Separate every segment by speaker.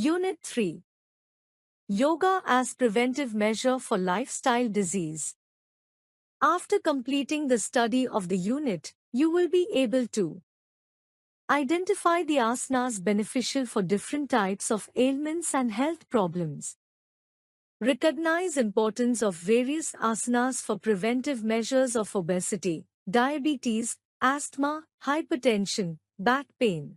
Speaker 1: Unit 3. Yoga as preventive measure for lifestyle disease. After completing the study of the unit, you will be able to identify the asanas beneficial for different types of ailments and health problems. Recognize importance of various asanas for preventive measures of obesity, diabetes, asthma, hypertension, back pain.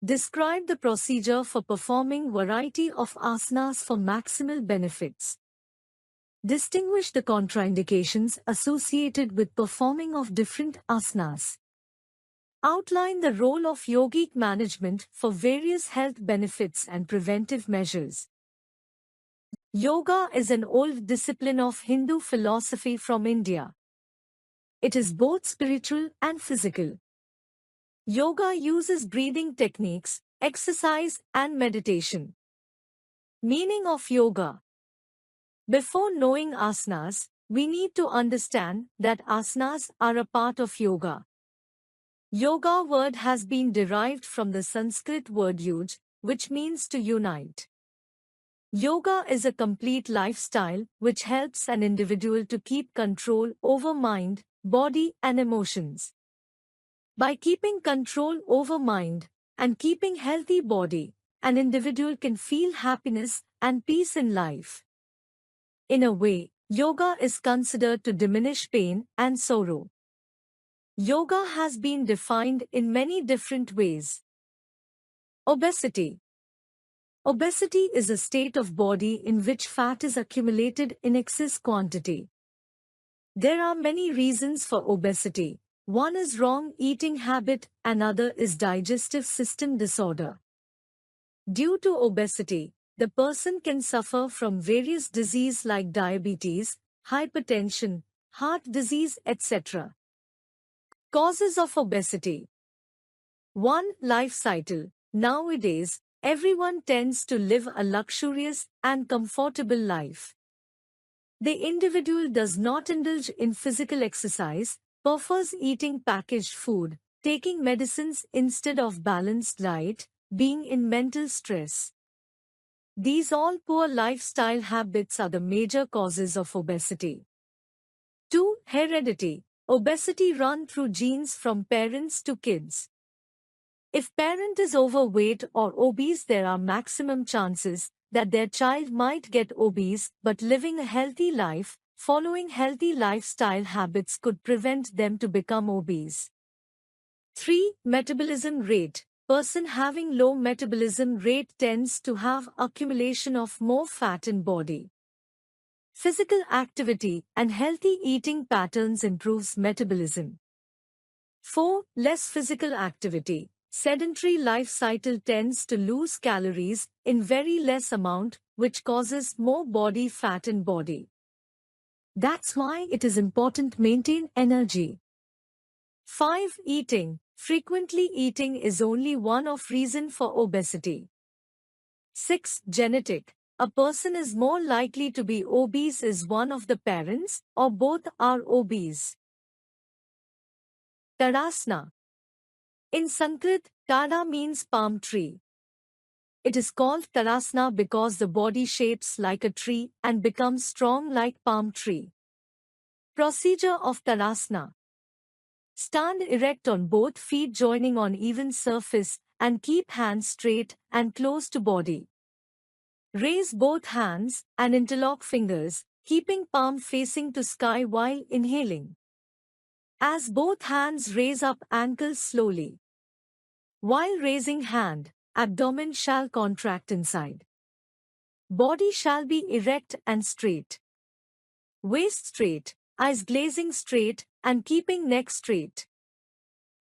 Speaker 1: Describe the procedure for performing variety of asanas for maximal benefits. Distinguish the contraindications associated with performing of different asanas. Outline the role of yogic management for various health benefits and preventive measures. Yoga is an old discipline of Hindu philosophy from India. It is both spiritual and physical. Yoga uses breathing techniques, exercise, and meditation. Meaning of yoga. Before knowing asanas, we need to understand that asanas are a part of yoga. Yoga word has been derived from the Sanskrit word yuj, which means to unite. Yoga is a complete lifestyle which helps an individual to keep control over mind, body, and emotions. By keeping control over mind and keeping healthy body, an individual can feel happiness and peace in life. In a way, yoga is considered to diminish pain and sorrow. Yoga has been defined in many different ways. Obesity. Obesity is a state of body in which fat is accumulated in excess quantity. There are many reasons for obesity. One is wrong eating habit, another is digestive system disorder. Due to obesity, the person can suffer from various diseases like diabetes, hypertension, heart disease, etc. Causes of obesity. 1. Life cycle. Nowadays, everyone tends to live a luxurious and comfortable life. The individual does not indulge in physical exercise, prefers eating packaged food, taking medicines instead of balanced diet, being in mental stress. These all poor lifestyle habits are the major causes of obesity. 2. Heredity. Obesity runs through genes from parents to kids. If parent is overweight or obese, there are maximum chances that their child might get obese, but living a healthy life, following healthy lifestyle habits could prevent them to become obese. 3. Metabolism rate. Person having low metabolism rate tends to have accumulation of more fat in body. Physical activity and healthy eating patterns improves metabolism. 4. Less physical activity. Sedentary lifestyle tends to lose calories in very less amount, which causes more body fat in body. That's why it is important to maintain energy. 5. Eating. Frequently eating is only one of reason for obesity. 6. Genetic. A person is more likely to be obese if one of the parents or both are obese. Tadasana. In Sanskrit, tada means palm tree. It is called Tadasana because the body shapes like a tree and becomes strong like palm tree. Procedure of Tadasana. Stand erect on both feet joining on even surface and keep hands straight and close to body. Raise both hands and interlock fingers, keeping palm facing to sky while inhaling. As both hands raise up ankles slowly. While raising hand, abdomen shall contract inside. Body shall be erect and straight. Waist straight, eyes glazing straight and keeping neck straight.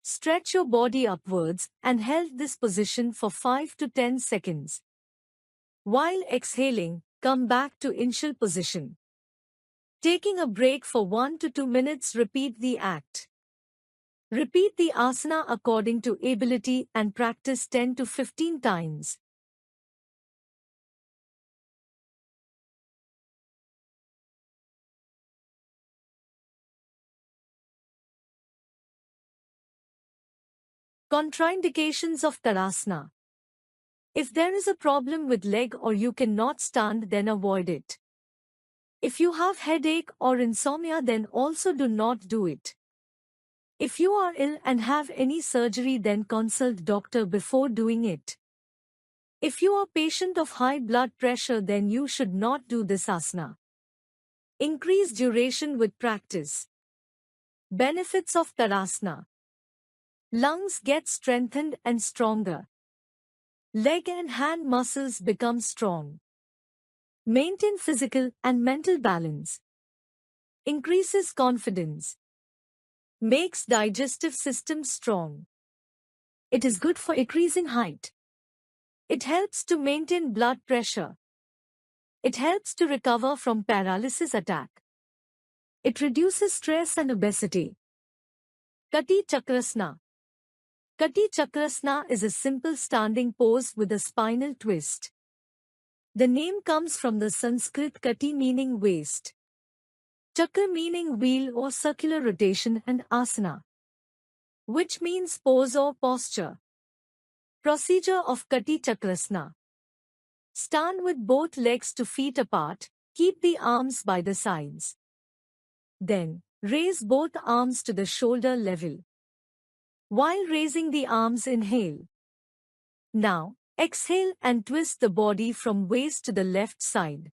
Speaker 1: Stretch your body upwards and hold this position for 5 to 10 seconds. While exhaling, come back to initial position. Taking a break for 1 to 2 minutes, repeat the act. Repeat the asana according to ability and practice 10 to 15 times. Contraindications of Tadasana. If there is a problem with leg or you cannot stand, then avoid it. If you have headache or insomnia, then also do not do it. If you are ill and have any surgery, then consult doctor before doing it. If you are patient of high blood pressure, then you should not do this asana. Increase duration with practice. Benefits of Tadasana. Lungs get strengthened and stronger. Leg and hand muscles become strong. Maintain physical and mental balance. Increases confidence. Makes digestive system strong. It is good for increasing height. It helps to maintain blood pressure. It helps to recover from paralysis attack. It reduces stress and obesity. Kati Chakrasana. Kati Chakrasana is a simple standing pose with a spinal twist. The name comes from the Sanskrit Kati meaning waist, Chakra meaning wheel or circular rotation, and asana, which means pose or posture. Procedure of Kati Chakrasana. Stand with both legs 2 feet apart, keep the arms by the sides. Then, raise both arms to the shoulder level. While raising the arms, inhale. Now, exhale and twist the body from waist to the left side.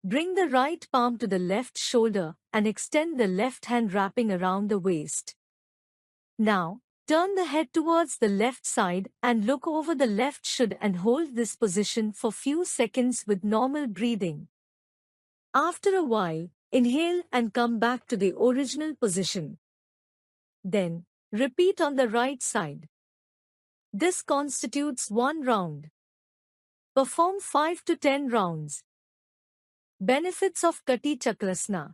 Speaker 1: Bring the right palm to the left shoulder and extend the left hand wrapping around the waist. Now, turn the head towards the left side and look over the left shoulder and hold this position for few seconds with normal breathing. After a while, inhale and come back to the original position. Then, repeat on the right side. This constitutes 1 round. Perform 5 to 10 rounds. Benefits of Kati Chakrasana.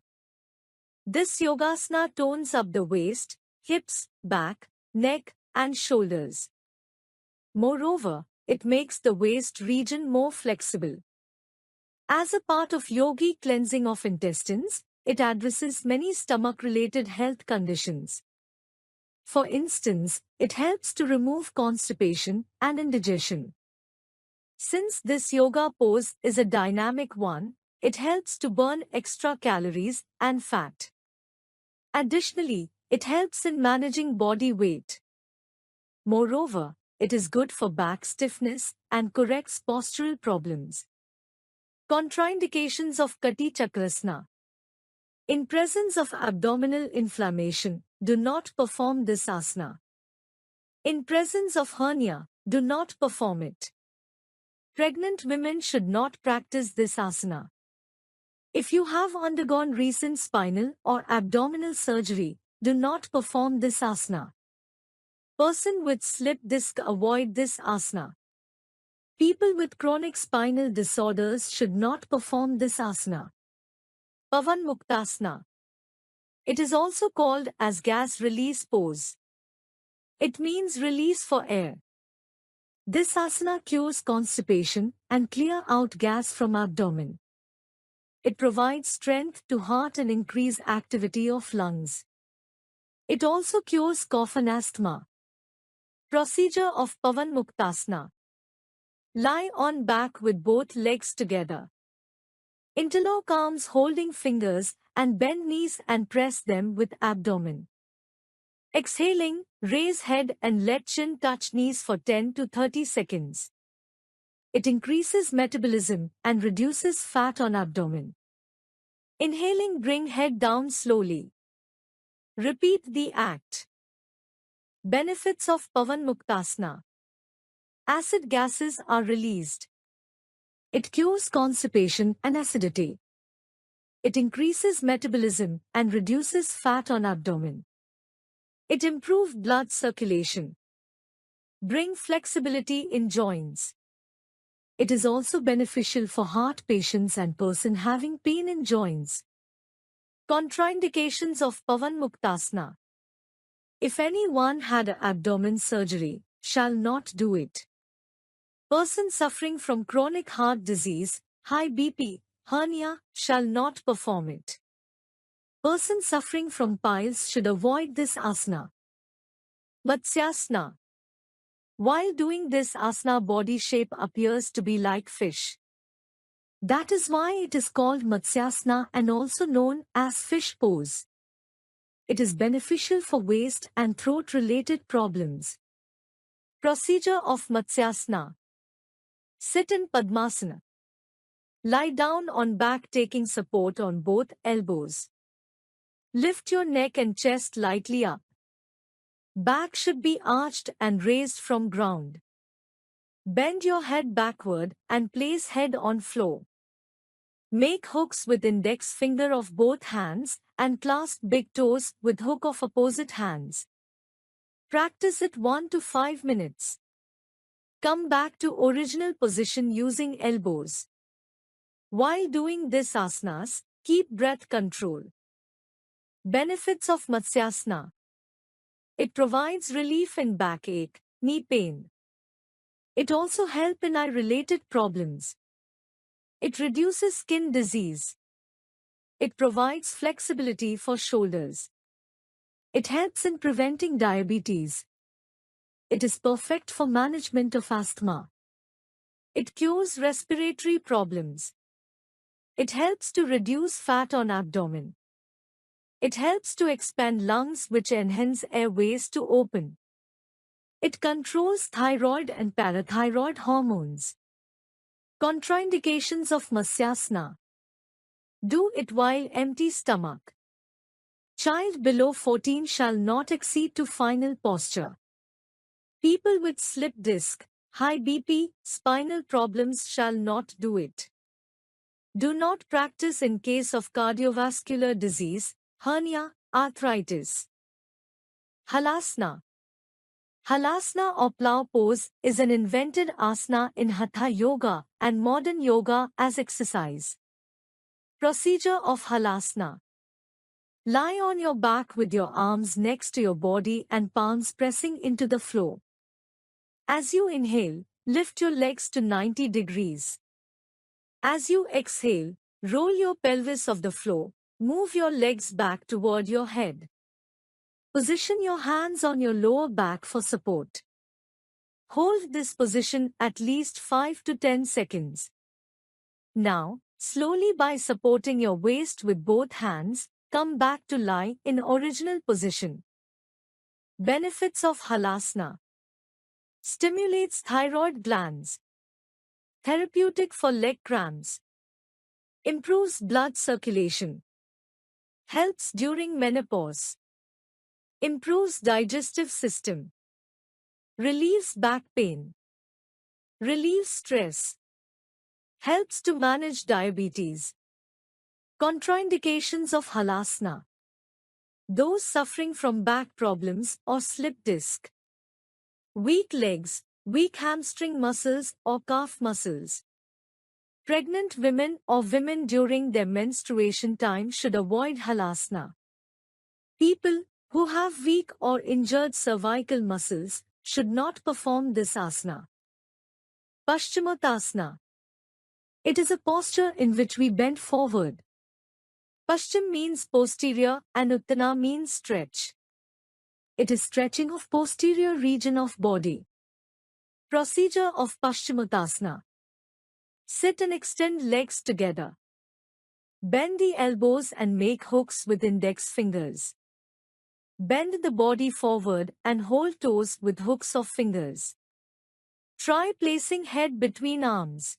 Speaker 1: This yogasana tones up the waist, hips, back, neck, and shoulders. Moreover, it makes the waist region more flexible. As a part of yogi cleansing of intestines, it addresses many stomach-related health conditions. For instance, it helps to remove constipation and indigestion. Since this yoga pose is a dynamic one, it helps to burn extra calories and fat. Additionally, it helps in managing body weight. Moreover, it is good for back stiffness and corrects postural problems. Contraindications of Kati Chakrasana. In presence of abdominal inflammation, do not perform this asana. In presence of hernia, do not perform it. Pregnant women should not practice this asana. If you have undergone recent spinal or abdominal surgery, do not perform this asana. Person with slip disc, avoid this asana. People with chronic spinal disorders should not perform this asana. Pavan Muktasana. It is also called as gas release pose. It means release for air. This asana cures constipation and clear out gas from abdomen. It provides strength to heart and increase activity of lungs. It also cures cough and asthma. Procedure of Pavan Muktasana. Lie on back with both legs together. Interlock arms holding fingers and bend knees and press them with abdomen. Exhaling, raise head and let chin touch knees for 10 to 30 seconds. It increases metabolism and reduces fat on abdomen. Inhaling, bring head down slowly. Repeat the act. Benefits of Pavan Muktasana. Acid gases are released. It cures constipation and acidity. It increases metabolism and reduces fat on abdomen. It improves blood circulation. Bring flexibility in joints. It is also beneficial for heart patients and person having pain in joints. Contraindications of Pavan Muktasana. If anyone had an abdomen surgery, shall not do it. Person suffering from chronic heart disease, high BP, hernia, shall not perform it. Person suffering from piles should avoid this asana. Matsyasana. While doing this asana, body shape appears to be like fish. That is why it is called Matsyasana and also known as fish pose. It is beneficial for waist and throat related problems. Procedure of Matsyasana. Sit in Padmasana. Lie down on back taking support on both elbows. Lift your neck and chest lightly up. Back should be arched and raised from ground. Bend your head backward and place head on floor. Make hooks with index finger of both hands and clasp big toes with hook of opposite hands. Practice it 1 to 5 minutes. Come back to original position using elbows. While doing this asanas, keep breath control. Benefits of Matsyasana. It provides relief in backache, knee pain. It also helps in eye-related problems. It reduces skin disease. It provides flexibility for shoulders. It helps in preventing diabetes. It is perfect for management of asthma. It cures respiratory problems. It helps to reduce fat on abdomen. It helps to expand lungs which enhance airways to open. It controls thyroid and parathyroid hormones. Contraindications of Matsyasana. Do it while empty stomach. Child below 14 shall not exceed to final posture. People with slip disc, high BP, spinal problems shall not do it. Do not practice in case of cardiovascular disease, hernia, arthritis. Halasana. Halasana or plow pose is an invented asana in Hatha Yoga and modern yoga as exercise. Procedure of Halasana. Lie on your back with your arms next to your body and palms pressing into the floor. As you inhale, lift your legs to 90 degrees. As you exhale, roll your pelvis off the floor, move your legs back toward your head. Position your hands on your lower back for support. Hold this position at least 5 to 10 seconds. Now, slowly by supporting your waist with both hands, come back to lie in original position. Benefits of Halasana. Stimulates thyroid glands. Therapeutic for leg cramps. Improves blood circulation. Helps during menopause. Improves digestive system. Relieves back pain. Relieves stress. Helps to manage diabetes. Contraindications of Halasana. Those suffering from back problems or slip disc. Weak legs, weak hamstring muscles or calf muscles. Pregnant women or women during their menstruation time should avoid Halasana. People who have weak or injured cervical muscles should not perform this asana. Paschimottanasana. It is a posture in which we bend forward. Paschim means posterior and Uttana means stretch. It is stretching of posterior region of body. Procedure of Paschimottanasana. Sit and extend legs together. Bend the elbows and make hooks with index fingers. Bend the body forward and hold toes with hooks of fingers. Try placing head between arms.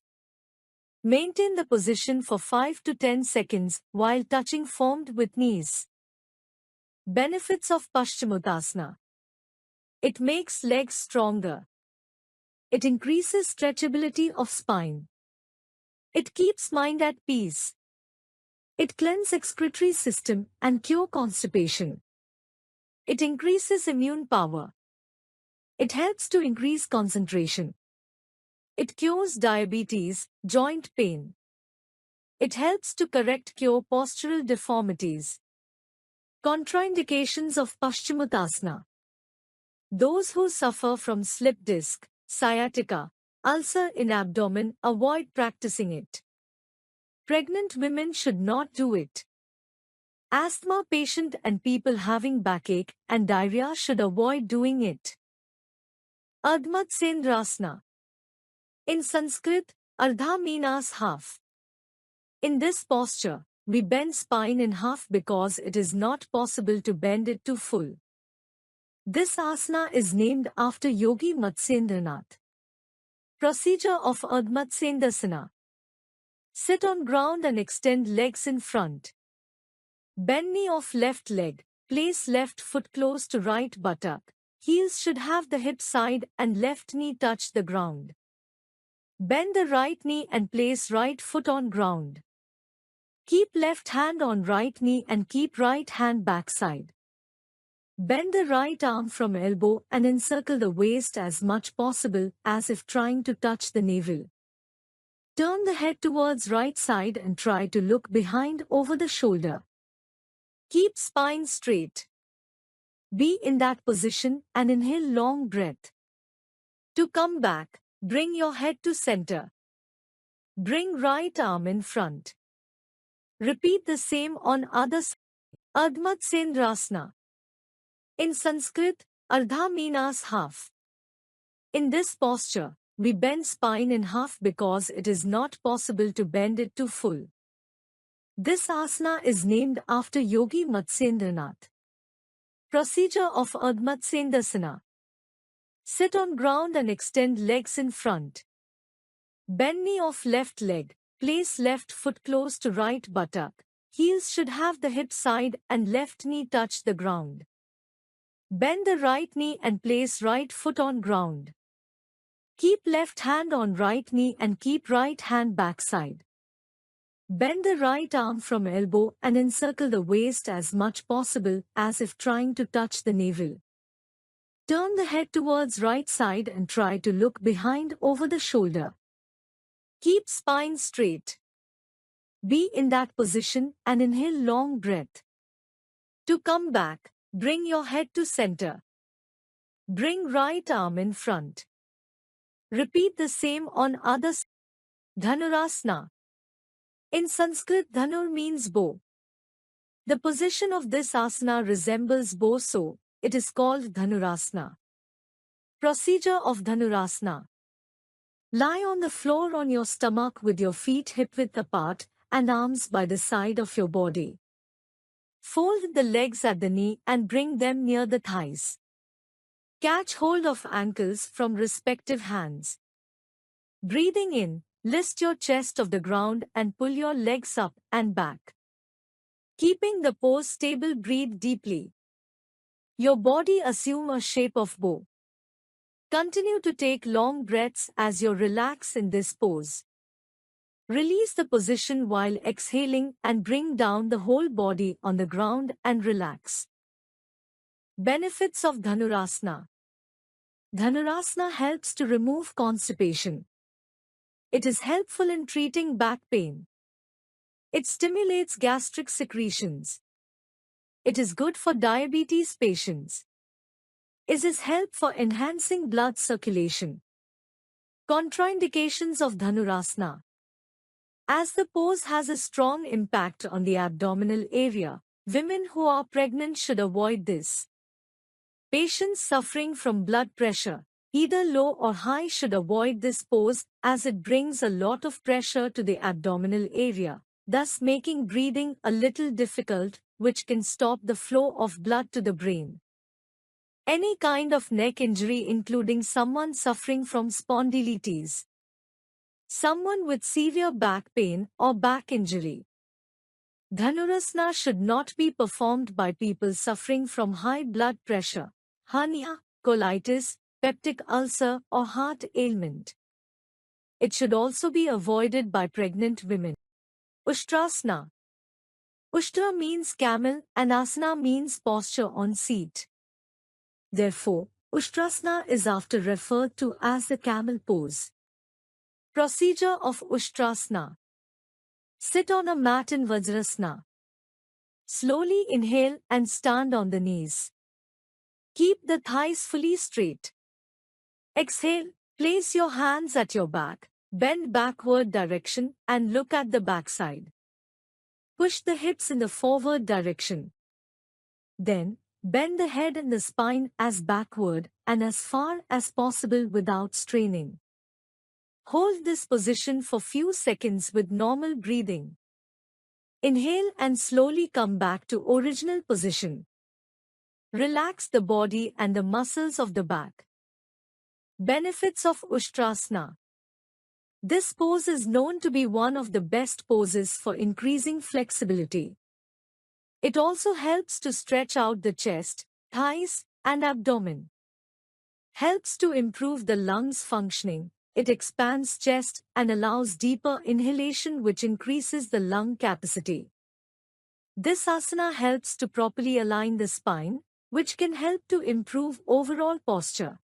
Speaker 1: Maintain the position for 5 to 10 seconds while touching formed with knees. Benefits of Paschimottanasana. It makes legs stronger. It increases stretchability of spine. It keeps mind at peace. It cleanses excretory system and cure constipation. It increases immune power. It helps to increase concentration. It cures diabetes, joint pain. It helps to cure postural deformities. Contraindications of Paschimottanasana. Those who suffer from slip disc, sciatica, ulcer in abdomen avoid practicing it. Pregnant women should not do it. Asthma patient and people having backache and diarrhea should avoid doing it. Ardhmatsendrasana. In Sanskrit, Ardha means half. In this posture, we bend spine in half because it is not possible to bend it to full. This asana is named after Yogi Matsyendranath. Procedure of Ardhmatsendrasana. Sit on ground and extend legs in front. Bend knee of left leg. Place left foot close to right buttock. Heels should have the hip side and left knee touch the ground. Bend the right knee and place right foot on ground. Keep left hand on right knee and keep right hand backside. Bend the right arm from elbow and encircle the waist as much possible as if trying to touch the navel. Turn the head towards right side and try to look behind over the shoulder. Keep spine straight. Be in that position and inhale long breath. To come back, bring your head to center. Bring right arm in front. Repeat the same on other side. Ardhmatsendrasana. In Sanskrit, Ardha means half. In this posture, we bend spine in half because it is not possible to bend it to full. This asana is named after Yogi Matsyendranath. Procedure of Ardhmatsendrasana. Sit on ground and extend legs in front. Bend knee of left leg. Place left foot close to right buttock. Heels should have the hip side and left knee touch the ground. Bend the right knee and place right foot on ground. Keep left hand on right knee and keep right hand backside. Bend the right arm from elbow and encircle the waist as much possible as if trying to touch the navel. Turn the head towards right side and try to look behind over the shoulder. Keep spine straight. Be in that position and inhale long breath. To come back, bring your head to center. Bring right arm in front. Repeat the same on other side. Dhanurasana. In Sanskrit, dhanur means bow. The position of this asana resembles bow, so it is called dhanurasana. Procedure of dhanurasana. Lie on the floor on your stomach with your feet hip-width apart and arms by the side of your body. Fold the legs at the knee and bring them near the thighs. Catch hold of ankles from respective hands. Breathing in, lift your chest off the ground and pull your legs up and back. Keeping the pose stable, breathe deeply. Your body assume a shape of bow. Continue to take long breaths as you relax in this pose. Release the position while exhaling and bring down the whole body on the ground and relax. Benefits of Dhanurasana. Dhanurasana helps to remove constipation. It is helpful in treating back pain. It stimulates gastric secretions. It is good for diabetes patients. It is help for enhancing blood circulation. Contraindications of Dhanurasana. As the pose has a strong impact on the abdominal area, women who are pregnant should avoid this. Patients suffering from blood pressure, either low or high, should avoid this pose as it brings a lot of pressure to the abdominal area, thus making breathing a little difficult, which can stop the flow of blood to the brain. Any kind of neck injury, including someone suffering from spondylitis, someone with severe back pain or back injury. Dhanurasana should not be performed by people suffering from high blood pressure, hernia, colitis, peptic ulcer or heart ailment. It should also be avoided by pregnant women. Ushtrasana. Ushtra means camel and asana means posture on seat. Therefore, Ushtrasana is often referred to as the camel pose. Procedure of Ushtrasana. Sit on a mat in Vajrasana. Slowly inhale and stand on the knees. Keep the thighs fully straight. Exhale, place your hands at your back, bend backward direction and look at the backside. Push the hips in the forward direction. Then, bend the head and the spine as backward and as far as possible without straining. Hold this position for few seconds with normal breathing. Inhale and slowly come back to original position. Relax the body and the muscles of the back. Benefits of Ushtrasana. This pose is known to be one of the best poses for increasing flexibility. It also helps to stretch out the chest, thighs, and abdomen. Helps to improve the lungs functioning. It expands chest and allows deeper inhalation, which increases the lung capacity. This asana helps to properly align the spine, which can help to improve overall posture.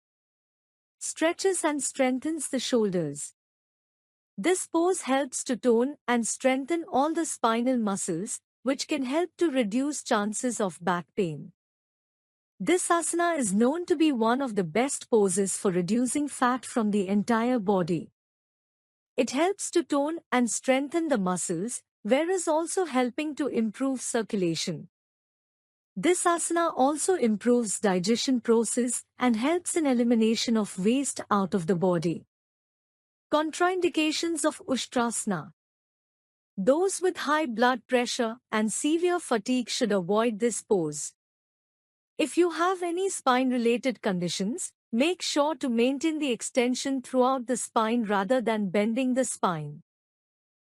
Speaker 1: Stretches and strengthens the shoulders. This pose helps to tone and strengthen all the spinal muscles, which can help to reduce chances of back pain. This asana is known to be one of the best poses for reducing fat from the entire body. It helps to tone and strengthen the muscles, whereas also helping to improve circulation. This asana also improves digestion process and helps in elimination of waste out of the body. Contraindications of Ushtrasana. Those with high blood pressure and severe fatigue should avoid this pose. If you have any spine-related conditions, make sure to maintain the extension throughout the spine rather than bending the spine.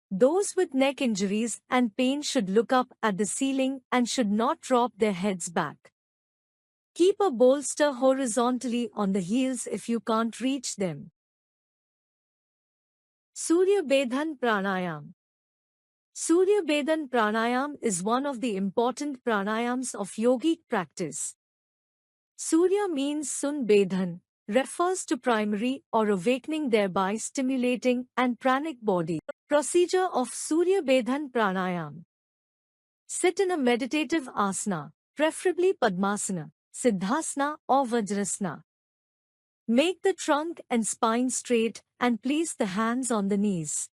Speaker 1: Those with neck injuries and pain should look up at the ceiling and should not drop their heads back. Keep a bolster horizontally on the heels if you can't reach them. Surya Bedhan Pranayam. Surya Bedhan Pranayam is one of the important pranayams of yogic practice. Surya means Sun Bedhan, refers to primary or awakening, thereby stimulating and pranic body. Procedure of Surya Bedhan Pranayam. Sit in a meditative asana, preferably Padmasana, Siddhasana or Vajrasana. Make the trunk and spine straight and place the hands on the knees.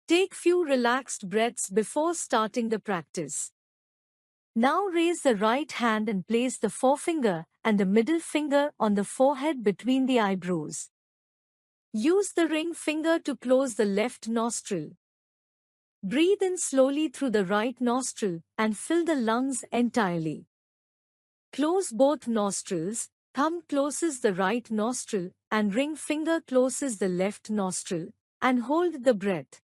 Speaker 1: Take few relaxed breaths before starting the practice. Now raise the right hand and place the forefinger and the middle finger on the forehead between the eyebrows. Use the ring finger to close the left nostril. Breathe in slowly through the right nostril and fill the lungs entirely. Close both nostrils, thumb closes the right nostril and ring finger closes the left nostril, and hold the breath.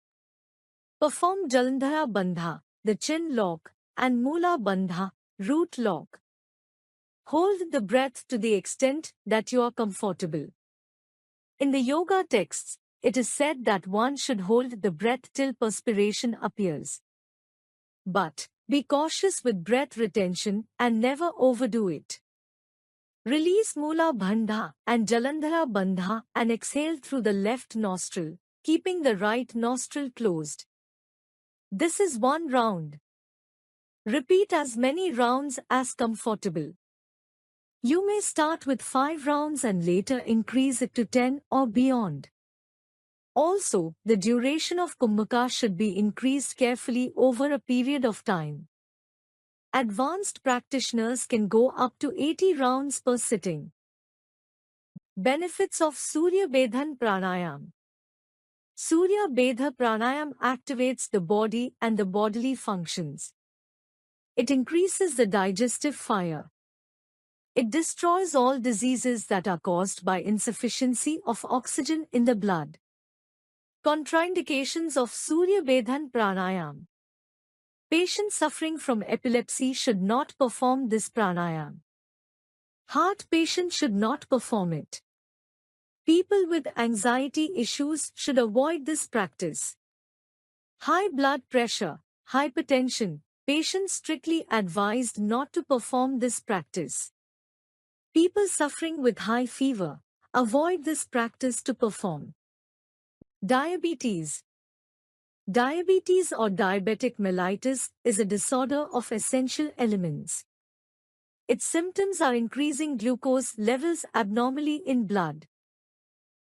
Speaker 1: Perform Jalandhara Bandha, the chin lock, and Mula Bandha, root lock. Hold the breath to the extent that you are comfortable. In the yoga texts, it is said that one should hold the breath till perspiration appears. But be cautious with breath retention and never overdo it. Release Mula Bandha and Jalandhara Bandha and exhale through the left nostril, keeping the right nostril closed. This is one round. Repeat as many rounds as comfortable. You may start with 5 rounds and later increase it to 10 or beyond. Also, the duration of Kumbhaka should be increased carefully over a period of time. Advanced practitioners can go up to 80 rounds per sitting. Benefits of Surya Bedhan Pranayam. Surya Bedha Pranayam activates the body and the bodily functions. It increases the digestive fire. It destroys all diseases that are caused by insufficiency of oxygen in the blood. Contraindications of Surya Bedhan Pranayam. Patients suffering from epilepsy should not perform this pranayam. Heart patients should not perform it. People with anxiety issues should avoid this practice. High blood pressure, hypertension, patients strictly advised not to perform this practice. People suffering with high fever, avoid this practice to perform. Diabetes. Diabetes or diabetic mellitus is a disorder of essential elements. Its symptoms are increasing glucose levels abnormally in blood.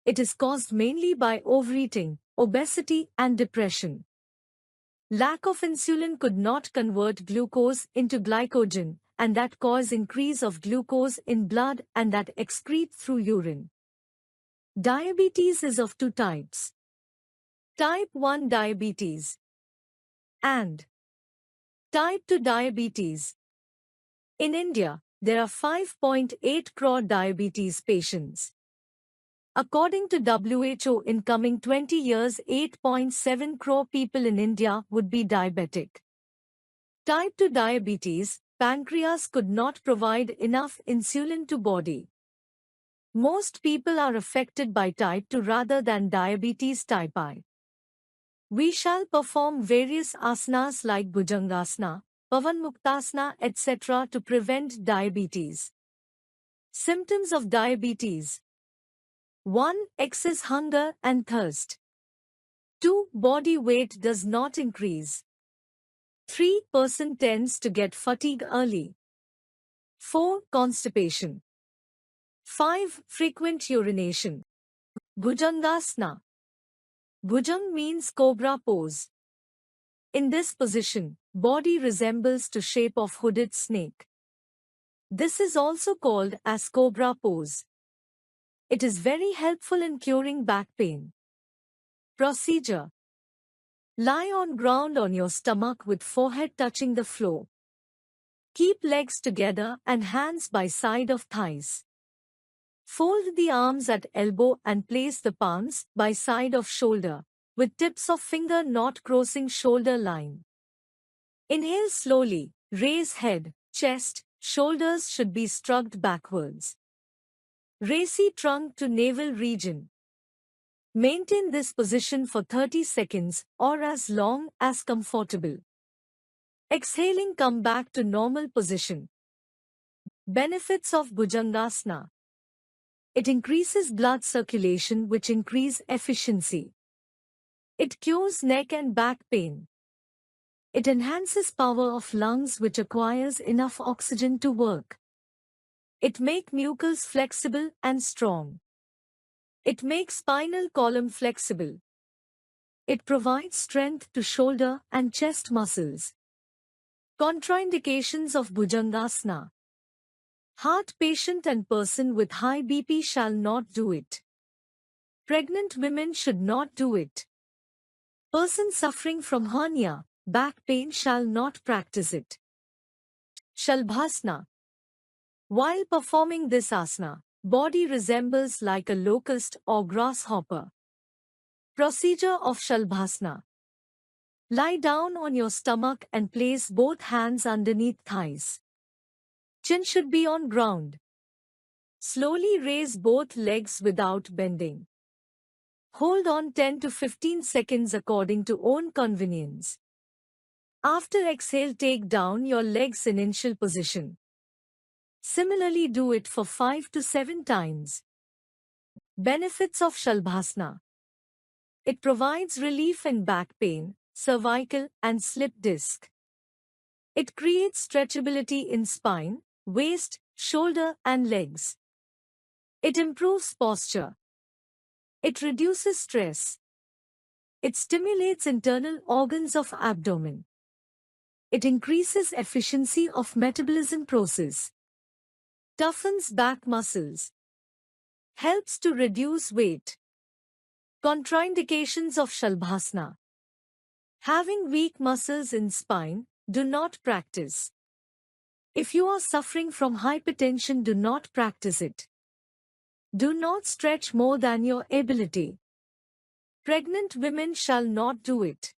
Speaker 1: It is caused mainly by overeating, obesity and depression. Lack of insulin could not convert glucose into glycogen, and that cause increase of glucose in blood and that excrete through urine. Diabetes is of two types: type 1 diabetes and type 2 diabetes. In India, there are 5.8 crore diabetes patients. According to WHO, in coming 20 years, 8.7 crore people in India would be diabetic. Type 2 diabetes, pancreas could not provide enough insulin to body. Most people are affected by type 2 rather than diabetes type I. We shall perform various asanas like Bhujangasana, Pavanmuktasana, etc. to prevent diabetes. Symptoms of diabetes: 1. Excess hunger and thirst. 2. Body weight does not increase. 3. Person tends to get fatigue early. 4. Constipation. 5. Frequent urination. Bhujangasana. Bhujang means cobra pose. In this position, body resembles to shape of hooded snake. This is also called as cobra pose. It is very helpful in curing back pain. Procedure: lie on ground on your stomach with forehead touching the floor. Keep legs together and hands by side of thighs. Fold the arms at elbow and place the palms by side of shoulder, with tips of finger not crossing shoulder line. Inhale slowly, raise head, chest, shoulders should be shrugged backwards. Raise trunk to navel region. Maintain this position for 30 seconds or as long as comfortable. Exhaling, come back to normal position. Benefits of Bhujangasana: it increases blood circulation, which increase efficiency. It cures neck and back pain. It enhances power of lungs, which acquires enough oxygen to work. It makes mucus flexible and strong. It makes spinal column flexible. It provides strength to shoulder and chest muscles. Contraindications of Bhujangasana: heart patient and person with high BP shall not do it. Pregnant women should not do it. Person suffering from hernia, back pain shall not practice it. Shalbhasana: while performing this asana, body resembles like a locust or grasshopper. Procedure of Shalbhasana: lie down on your stomach and place both hands underneath thighs. Chin should be on ground. Slowly raise both legs without bending. Hold on 10 to 15 seconds according to own convenience. After exhale, take down your legs in initial position. Similarly, do it for 5 to 7 times. Benefits of Shalbhasana: it provides relief in back pain, cervical and slip disc. It creates stretchability in spine, waist, shoulder and legs. It improves posture. It reduces stress. It stimulates internal organs of abdomen. It increases efficiency of metabolism process. Toughens back muscles. Helps to reduce weight. Contraindications of Shalbhasana: having weak muscles in spine, do not practice. If you are suffering from hypertension, do not practice it. Do not stretch more than your ability. Pregnant women shall not do it.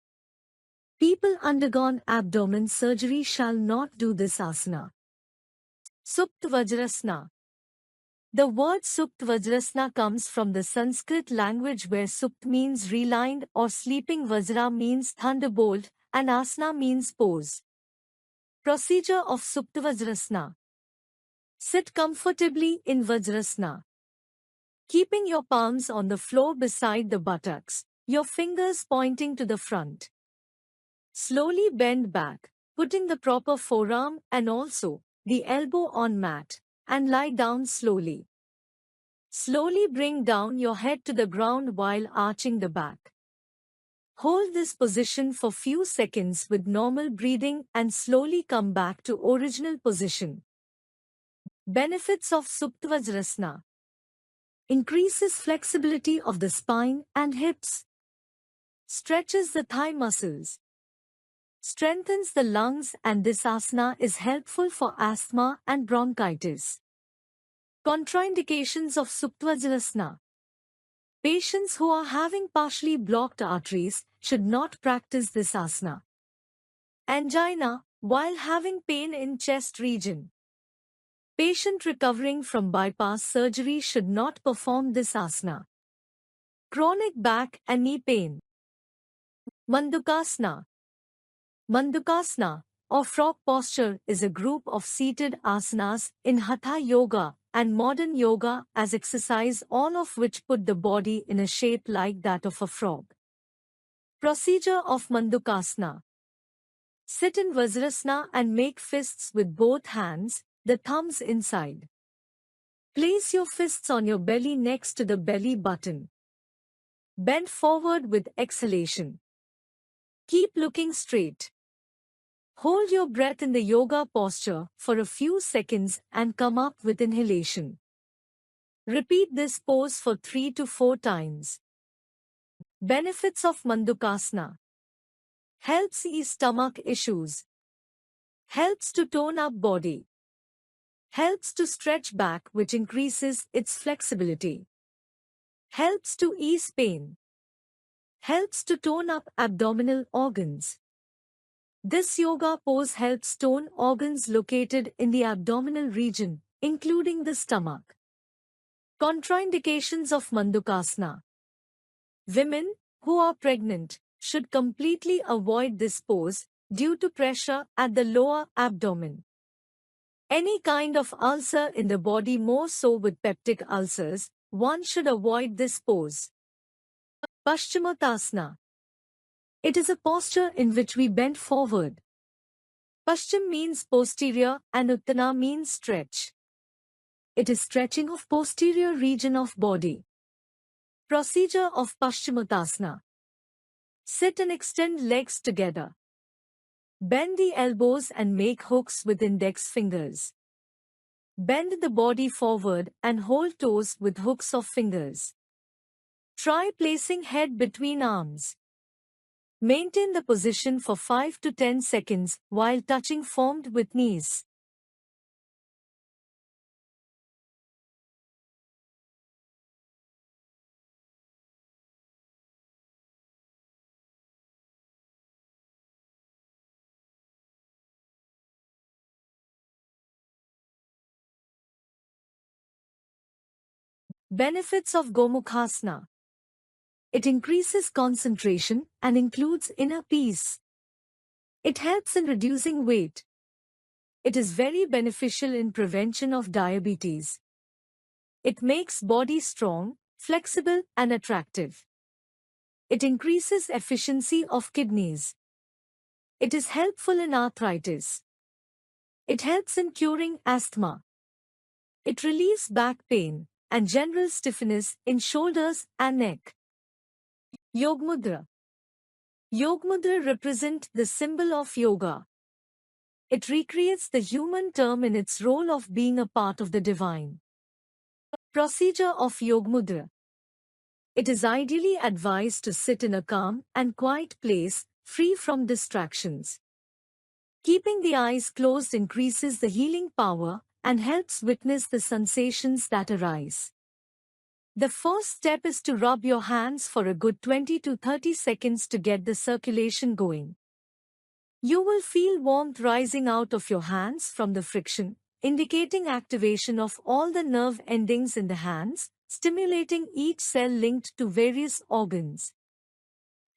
Speaker 1: People undergone abdomen surgery shall not do this asana. Supt Vajrasana: the word Supt Vajrasana comes from the Sanskrit language, where Supt means relined or sleeping, Vajra means thunderbolt, and Asana means pose. Procedure of Supt Vajrasana: sit comfortably in Vajrasana, keeping your palms on the floor beside the buttocks, your fingers pointing to the front. Slowly bend back, putting the proper forearm and also the elbow on mat, and lie down slowly. Slowly bring down your head to the ground while arching the back. Hold this position for few seconds with normal breathing and slowly come back to original position. Benefits of Suptavajrasana: increases flexibility of the spine and hips, stretches the thigh muscles, strengthens the lungs, and this asana is helpful for asthma and bronchitis. Contraindications of Suptavajrasana: patients who are having partially blocked arteries should not practice this asana. Angina while having pain in chest region. Patient recovering from bypass surgery should not perform this asana. Chronic back and knee pain. Mandukasana. Mandukasana, or frog posture, is a group of seated asanas in Hatha Yoga and modern yoga as exercise, all of which put the body in a shape like that of a frog. Procedure of Mandukasana: sit in Vajrasana and make fists with both hands, the thumbs inside. Place your fists on your belly next to the belly button. Bend forward with exhalation. Keep looking straight. Hold your breath in the yoga posture for a few seconds and come up with inhalation. Repeat this pose for 3 to 4 times. Benefits of Mandukasana: helps ease stomach issues, helps to tone up body, helps to stretch back which increases its flexibility, helps to ease pain, helps to tone up abdominal organs. This yoga pose helps tone organs located in the abdominal region, including the stomach. Contraindications of Mandukasana: women who are pregnant should completely avoid this pose due to pressure at the lower abdomen. Any kind of ulcer in the body, more so with peptic ulcers, one should avoid this pose. Paschimottanasana. It is a posture in which we bend forward. Paschim means posterior and Uttana means stretch. It is stretching of posterior region of body. Procedure of Paschimottanasana: sit and extend legs together. Bend the elbows and make hooks with index fingers. Bend the body forward and hold toes with hooks of fingers. Try placing head between arms. Maintain the position for 5 to 10 seconds while touching formed with knees. Benefits of Gomukhasana: it increases concentration and includes inner peace. It helps in reducing weight. It is very beneficial in prevention of diabetes. It makes body strong, flexible and attractive. It increases efficiency of kidneys. It is helpful in arthritis. It helps in curing asthma. It relieves back pain and general stiffness in shoulders and neck. Yogmudra. Yogmudra represent the symbol of yoga. It recreates the human term in its role of being a part of the divine. Procedure of Yogmudra. It is ideally advised to sit in a calm and quiet place, free from distractions. Keeping the eyes closed increases the healing power and helps witness the sensations that arise. The first step is to rub your hands for a good 20 to 30 seconds to get the circulation going. You will feel warmth rising out of your hands from the friction, indicating activation of all the nerve endings in the hands, stimulating each cell linked to various organs.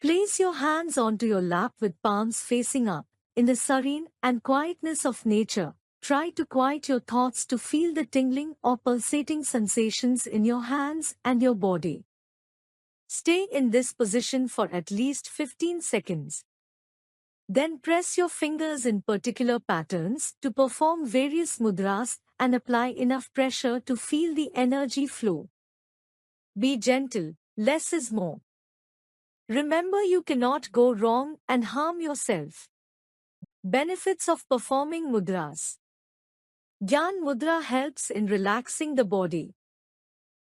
Speaker 1: Place your hands onto your lap with palms facing up. In the serene and quietness of nature, try to quiet your thoughts to feel the tingling or pulsating sensations in your hands and your body. Stay in this position for at least 15 seconds. Then press your fingers in particular patterns to perform various mudras and apply enough pressure to feel the energy flow. Be gentle, less is more. Remember, you cannot go wrong and harm yourself. Benefits of performing mudras. Gyan Mudra helps in relaxing the body.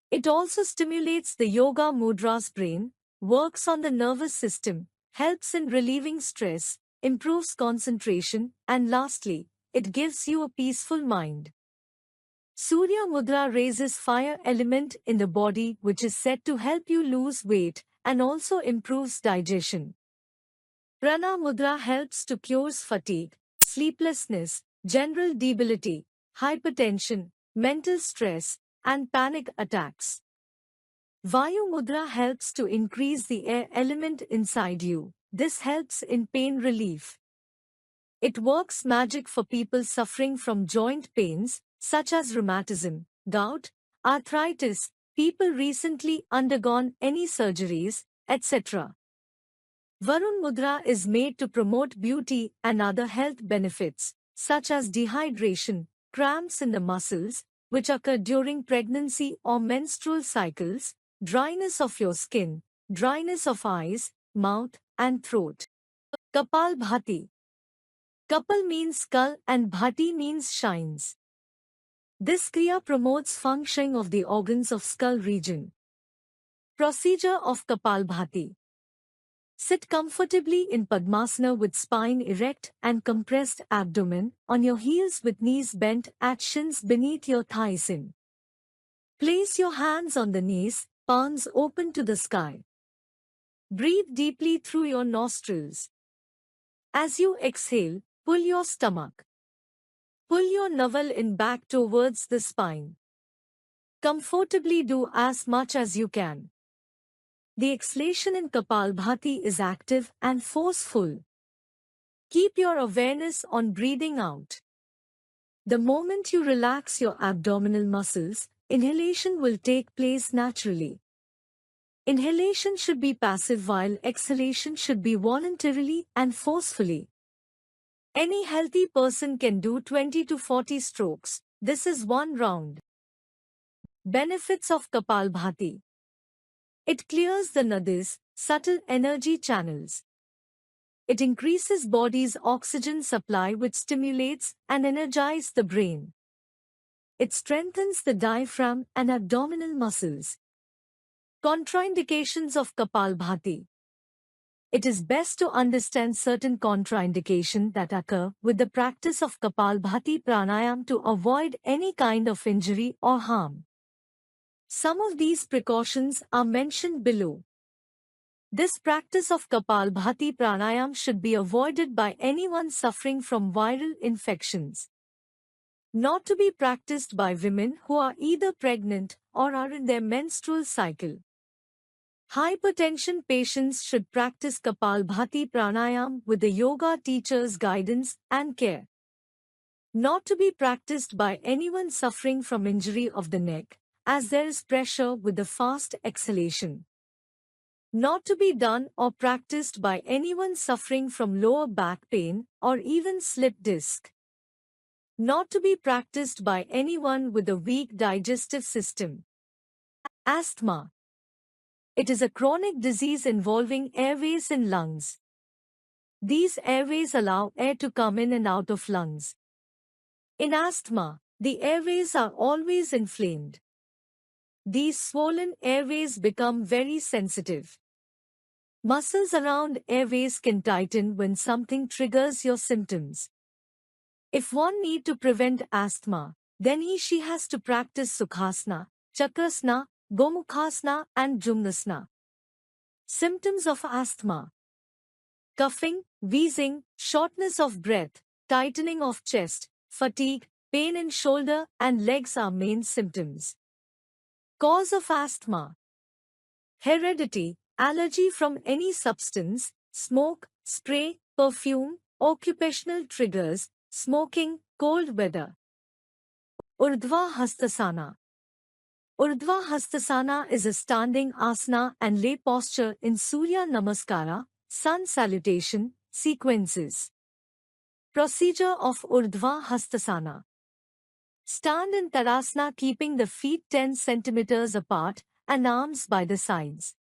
Speaker 1: It also stimulates the yoga mudra's brain, works on the nervous system, helps in relieving stress, improves concentration, and lastly, it gives you a peaceful mind. Surya Mudra raises fire element in the body, which is said to help you lose weight and also improves digestion. Prana Mudra helps to cure fatigue, sleeplessness, general debility, hypertension, mental stress, and panic attacks. Vayu Mudra helps to increase the air element inside you. This helps in pain relief. It works magic for people suffering from joint pains, such as rheumatism, gout, arthritis, people recently undergone any surgeries, etc. Varun Mudra is made to promote beauty and other health benefits, such as dehydration, cramps in the muscles, which occur during pregnancy or menstrual cycles, dryness of your skin, dryness of eyes, mouth, and throat. Kapal Bhati. Kapal means skull and Bhati means shines. This kriya promotes functioning of the organs of skull region. Procedure of Kapal Bhati. Sit comfortably in Padmasana with spine erect and compressed abdomen, on your heels with knees bent at shins beneath your thighs in. Place your hands on the knees, palms open to the sky. Breathe deeply through your nostrils. As you exhale, pull your stomach. Pull your navel in back towards the spine. Comfortably do as much as you can. The exhalation in Kapalbhati is active and forceful. Keep your awareness on breathing out. The moment you relax your abdominal muscles, inhalation will take place naturally. Inhalation should be passive while exhalation should be voluntarily and forcefully. Any healthy person can do 20 to 40 strokes. This is one round. Benefits of Kapalbhati. It clears the nadis, subtle energy channels. It increases body's oxygen supply, which stimulates and energizes the brain. It strengthens the diaphragm and abdominal muscles. Contraindications of Kapalbhati. It is best to understand certain contraindications that occur with the practice of Kapalbhati pranayam to avoid any kind of injury or harm. Some of these precautions are mentioned below. This practice of Kapalbhati pranayam should be avoided by anyone suffering from viral infections. Not to be practiced by women who are either pregnant or are in their menstrual cycle. Hypertension patients should practice Kapalbhati pranayam with the yoga teacher's guidance and care. Not to be practiced by anyone suffering from injury of the neck, as there is pressure with the fast exhalation. Not to be done or practiced by anyone suffering from lower back pain or even slip disc. Not to be practiced by anyone with a weak digestive system. Asthma. It is a chronic disease involving airways in lungs. These airways allow air to come in and out of lungs. In asthma, the airways are always inflamed. These swollen airways become very sensitive. Muscles around airways can tighten when something triggers your symptoms. If one need to prevent asthma, then she has to practice Sukhasana, Chakrasana, Gomukhasana and Jumnasana. Symptoms of asthma. Coughing, wheezing, shortness of breath, tightening of chest, fatigue, pain in shoulder and legs are main symptoms. Cause of asthma. Heredity, allergy from any substance, smoke, spray, perfume, occupational triggers, smoking, cold weather. Urdhva Hastasana. Urdhva Hastasana is a standing asana and lay posture in Surya Namaskara, sun salutation, sequences. Procedure of Urdhva Hastasana. Stand in Tadasana keeping the feet 10 centimeters apart and arms by the sides.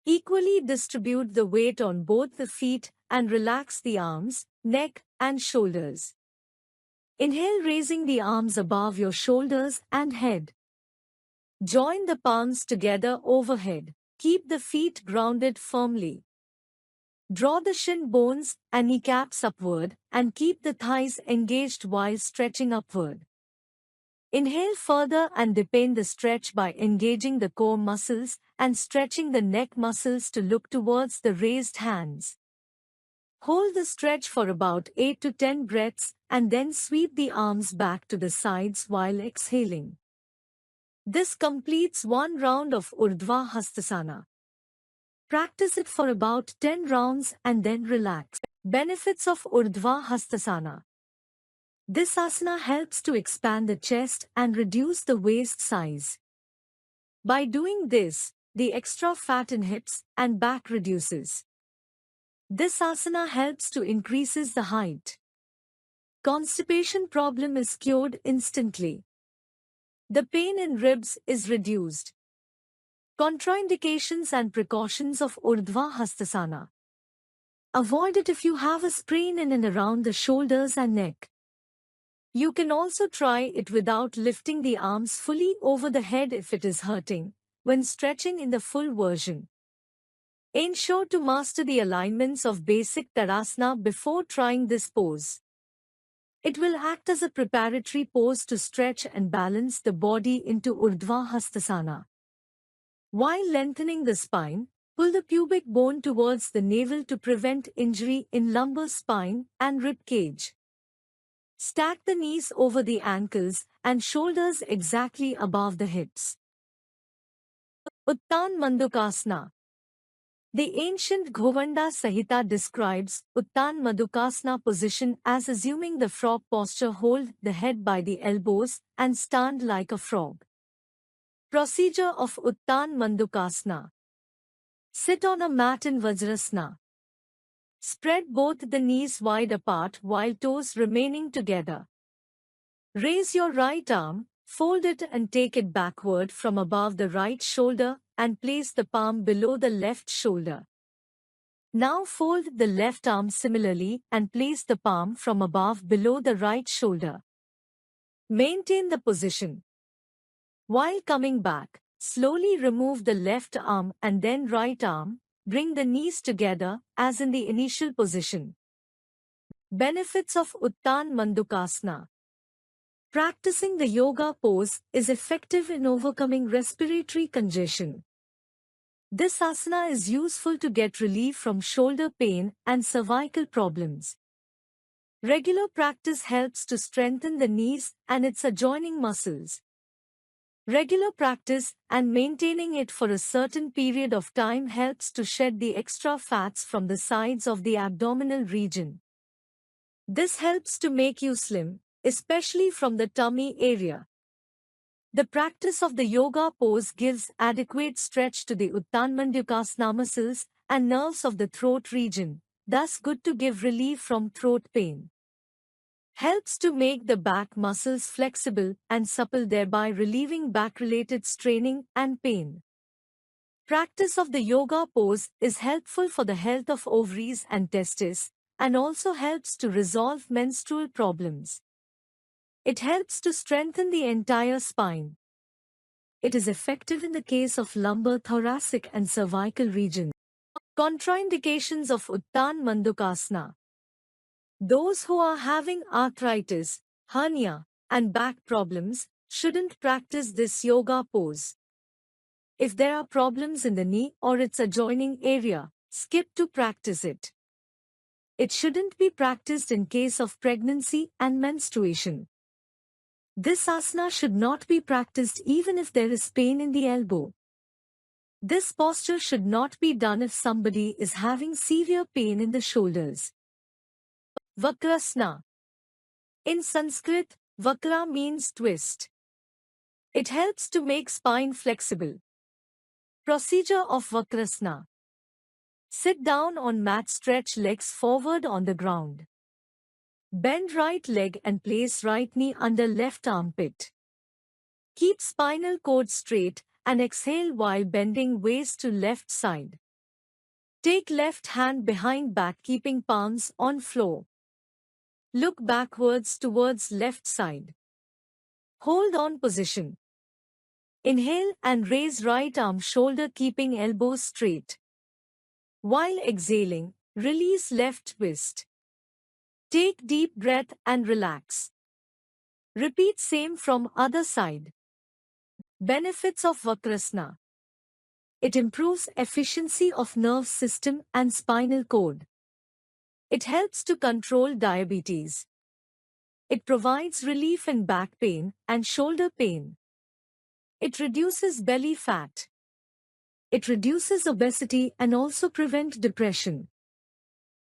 Speaker 1: Equally distribute the weight on both the feet and relax the arms, neck, and shoulders. Inhale, raising the arms above your shoulders and head. Join the palms together overhead. Keep the feet grounded firmly. Draw the shin bones and kneecaps upward and keep the thighs engaged while stretching upward. Inhale further and deepen the stretch by engaging the core muscles and stretching the neck muscles to look towards the raised hands. Hold the stretch for about 8 to 10 breaths and then sweep the arms back to the sides while exhaling. This completes one round of Urdhva Hastasana. Practice it for about 10 rounds and then relax. Benefits of Urdhva Hastasana. This asana helps to expand the chest and reduce the waist size. By doing this, the extra fat in hips and back reduces. This asana helps to increases the height. Constipation problem is cured instantly. The pain in ribs is reduced. Contraindications and precautions of Urdhva Hastasana. Avoid it if you have a sprain in and around the shoulders and neck. You can also try it without lifting the arms fully over the head if it is hurting, when stretching in the full version. Ensure to master the alignments of basic Tadasana before trying this pose. It will act as a preparatory pose to stretch and balance the body into Urdhva Hastasana. While lengthening the spine, pull the pubic bone towards the navel to prevent injury in lumbar spine and rib cage. Stack the knees over the ankles and shoulders exactly above the hips. Uttan Mandukasana. The ancient Govanda Sahita describes Uttan Mandukasana position as assuming the frog posture. Hold the head by the elbows and stand like a frog. Procedure of Uttan Mandukasana. Sit on a mat in Vajrasana. Spread both the knees wide apart while toes remaining together. Raise your right arm, fold it and take it backward from above the right shoulder and place the palm below the left shoulder. Now fold the left arm similarly and place the palm from above below the right shoulder. Maintain the position. While coming back, slowly remove the left arm and then right arm. Bring the knees together as in the initial position. Benefits of Uttan Mandukasana. Practicing the yoga pose is effective in overcoming respiratory congestion. This asana is useful to get relief from shoulder pain and cervical problems. Regular practice helps to strengthen the knees and its adjoining muscles. Regular practice and maintaining it for a certain period of time helps to shed the extra fats from the sides of the abdominal region. This helps to make you slim, especially from the tummy area. The practice of the yoga pose gives adequate stretch to the Uttan Mandukasana muscles and nerves of the throat region, thus good to give relief from throat pain. Helps to make the back muscles flexible and supple, thereby relieving back-related straining and pain. Practice of the yoga pose is helpful for the health of ovaries and testes, and also helps to resolve menstrual problems. It helps to strengthen the entire spine. It is effective in the case of lumbar, thoracic and cervical regions. Contraindications of Uttan Mandukasana. Those who are having arthritis, hernia, and back problems shouldn't practice this yoga pose. If there are problems in the knee or its adjoining area, skip to practice it. It shouldn't be practiced in case of pregnancy and menstruation. This asana should not be practiced even if there is pain in the elbow. This posture should not be done if somebody is having severe pain in the shoulders. Vakrasana. In Sanskrit, vakra means twist. It helps to make spine flexible. Procedure of Vakrasana. Sit down on mat, stretch legs forward on the ground. Bend right leg and place right knee under left armpit. Keep spinal cord straight and exhale while bending waist to left side. Take left hand behind back, keeping palms on floor. Look backwards towards left side. Hold on position. Inhale and raise right arm shoulder, keeping elbows straight. While exhaling, release left twist. Take deep breath and relax. Repeat same from other side. Benefits of Vakrasana. It improves efficiency of nerve system and spinal cord. It helps to control diabetes. It provides relief in back pain and shoulder pain. It reduces belly fat. It reduces obesity and also prevent depression.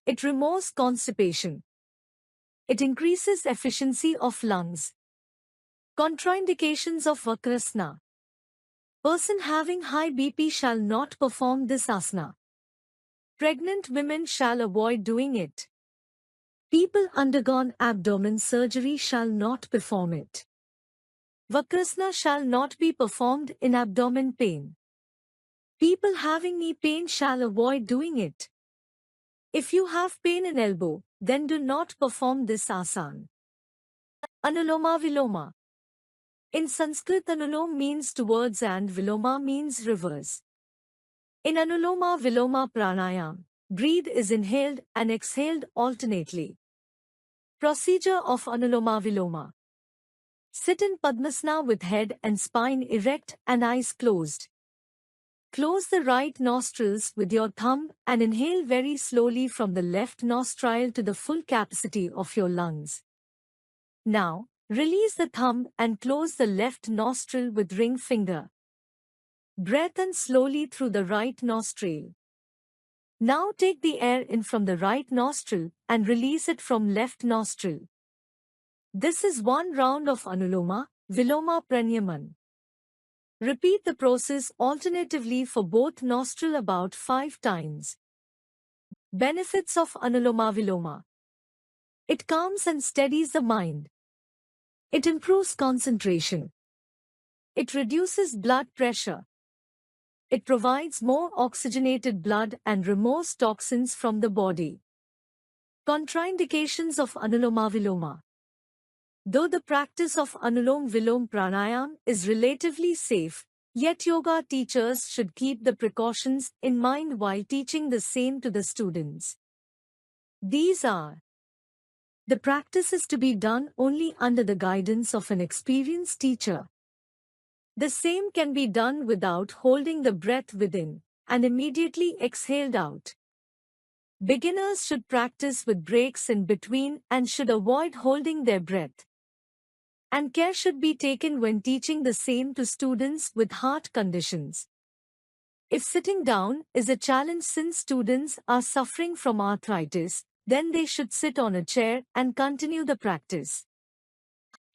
Speaker 1: It removes constipation. It increases efficiency of lungs. Contraindications of Vakrasana. Person having high BP shall not perform this asana. Pregnant women shall avoid doing it. People undergone abdomen surgery shall not perform it. Vakrasana shall not be performed in abdomen pain. People having knee pain shall avoid doing it. If you have pain in elbow, then do not perform this asana. Anuloma Viloma. In Sanskrit, Anulom means towards and Viloma means reverse. In Anuloma Viloma Pranayam, breathe is inhaled and exhaled alternately. Procedure of Anuloma Viloma. Sit in Padmasana with head and spine erect and eyes closed. Close the right nostrils with your thumb and inhale very slowly from the left nostril to the full capacity of your lungs. Now, release the thumb and close the left nostril with ring finger. Breath in slowly through the right nostril. Now take the air in from the right nostril and release it from left nostril. This is one round of Anuloma Viloma Pranayaman. Repeat the process alternatively for both nostril about 5 times. Benefits of Anuloma Viloma. It calms and steadies the mind. It improves concentration. It reduces blood pressure. It provides more oxygenated blood and removes toxins from the body. Contraindications of Anuloma Viloma. Though the practice of Anulom Vilom Pranayam is relatively safe, yet yoga teachers should keep the precautions in mind while teaching the same to the students. These are: the practice is to be done only under the guidance of an experienced teacher. The same can be done without holding the breath within and immediately exhaled out. Beginners should practice with breaks in between and should avoid holding their breath. And care should be taken when teaching the same to students with heart conditions. If sitting down is a challenge since students are suffering from arthritis, then they should sit on a chair and continue the practice.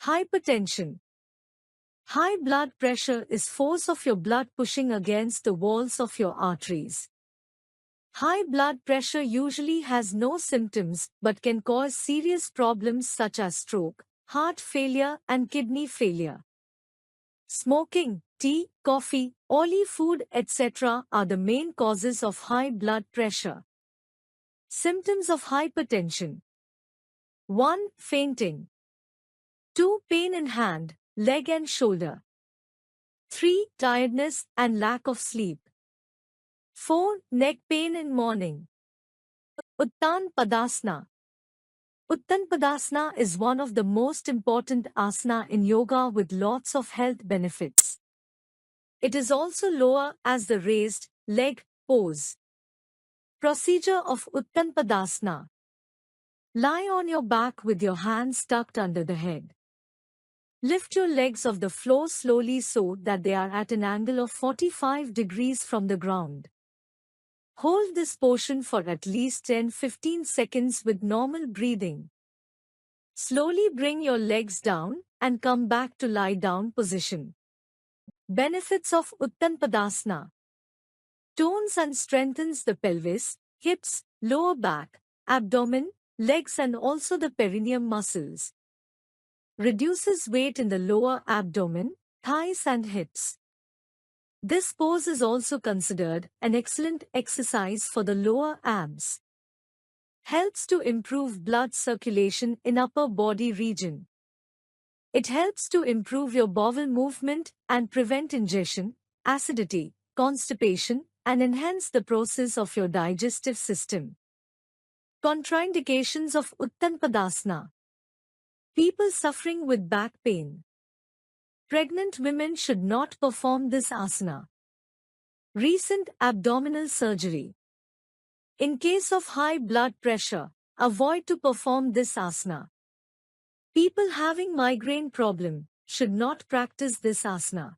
Speaker 1: Hypertension. High blood pressure is force of your blood pushing against the walls of your arteries. High blood pressure usually has no symptoms but can cause serious problems such as stroke, heart failure and kidney failure. Smoking, tea, coffee, oily food, etc. are the main causes of high blood pressure. Symptoms of hypertension. 1. Fainting. 2. Pain in hand, leg and shoulder. 3. Tiredness and lack of sleep. 4. Neck pain in morning. Uttan Padasana. Uttan Padasana is one of the most important asana in yoga with lots of health benefits. It is also lower as the raised leg pose. Procedure of Uttan Padasana. Lie on your back with your hands tucked under the head. Lift your legs off the floor slowly so that they are at an angle of 45 degrees from the ground. Hold this portion for at least 10-15 seconds with normal breathing. Slowly bring your legs down and come back to lie down position. Benefits of Uttan Padasana. Tones and strengthens the pelvis, hips, lower back, abdomen, legs and also the perineum muscles. Reduces weight in the lower abdomen, thighs and hips. This pose is also considered an excellent exercise for the lower abs. Helps to improve blood circulation in upper body region. It helps to improve your bowel movement and prevent indigestion, acidity, constipation, and enhance the process of your digestive system. Contraindications of Uttanpadasana. People suffering with back pain. Pregnant women should not perform this asana. Recent abdominal surgery. In case of high blood pressure, avoid to perform this asana. People having migraine problem should not practice this asana.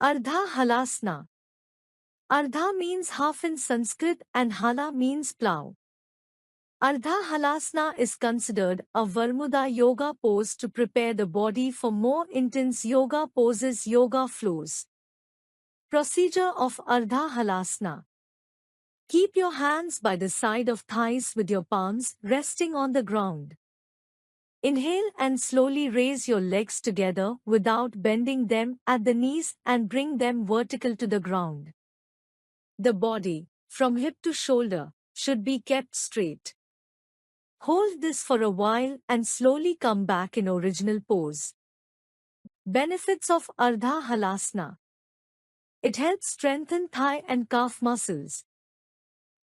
Speaker 1: Ardha Halasana. Ardha means half in Sanskrit and Hala means plow. Ardha Halasana is considered a Varmuda yoga pose to prepare the body for more intense yoga poses, yoga flows. Procedure of Ardha Halasana. Keep your hands by the side of thighs with your palms resting on the ground. Inhale and slowly raise your legs together without bending them at the knees and bring them vertical to the ground. The body, from hip to shoulder, should be kept straight. Hold this for a while and slowly come back in original pose. Benefits of Ardha Halasana. It helps strengthen thigh and calf muscles.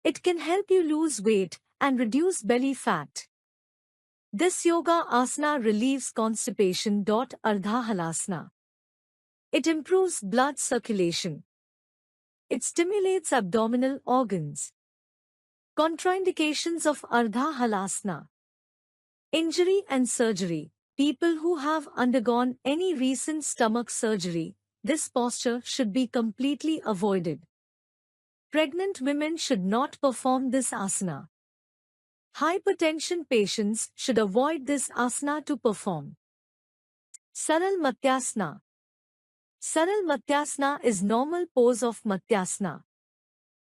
Speaker 1: It can help you lose weight and reduce belly fat. This yoga asana relieves constipation. Ardha Halasana. It improves blood circulation. It stimulates abdominal organs. Contraindications of Ardha Halasana. Injury and surgery. People who have undergone any recent stomach surgery, this posture should be completely avoided. Pregnant women should not perform this asana. Hypertension patients should avoid this asana to perform. Saral Matyasana. Saral Matyasana is normal pose of Matyasana.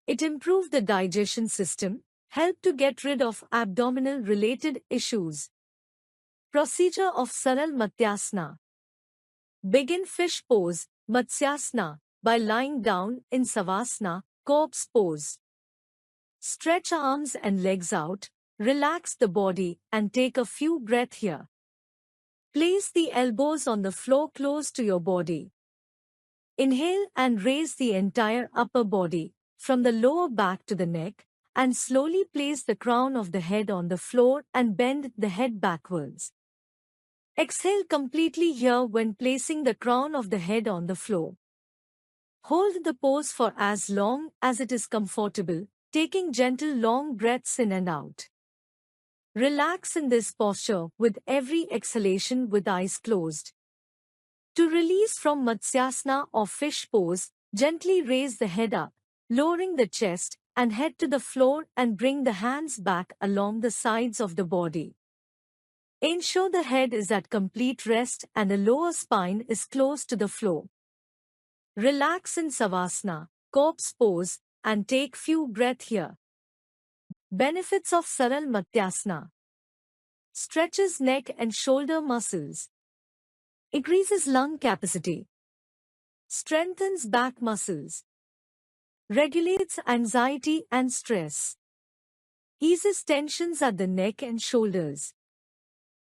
Speaker 1: It improves the digestion system, help to get rid of abdominal related issues. Procedure of Saral Matyasana. Begin fish pose, Matsyasana, by lying down in Savasana, corpse pose. Stretch arms and legs out, relax the body and take a few breaths here. Place the elbows on the floor close to your body. Inhale and raise the entire upper body, from the lower back to the neck, and slowly place the crown of the head on the floor and bend the head backwards. Exhale completely here when placing the crown of the head on the floor. Hold the pose for as long as it is comfortable, taking gentle long breaths in and out. Relax in this posture with every exhalation with eyes closed. To release from Matsyasana or fish pose, gently raise the head up, lowering the chest and head to the floor and bring the hands back along the sides of the body. Ensure the head is at complete rest and the lower spine is close to the floor. Relax in Savasana, corpse pose, and take few breaths here. Benefits of Saral Matyasana. Stretches neck and shoulder muscles. Increases lung capacity. Strengthens back muscles. Regulates anxiety and stress. Eases tensions at the neck and shoulders.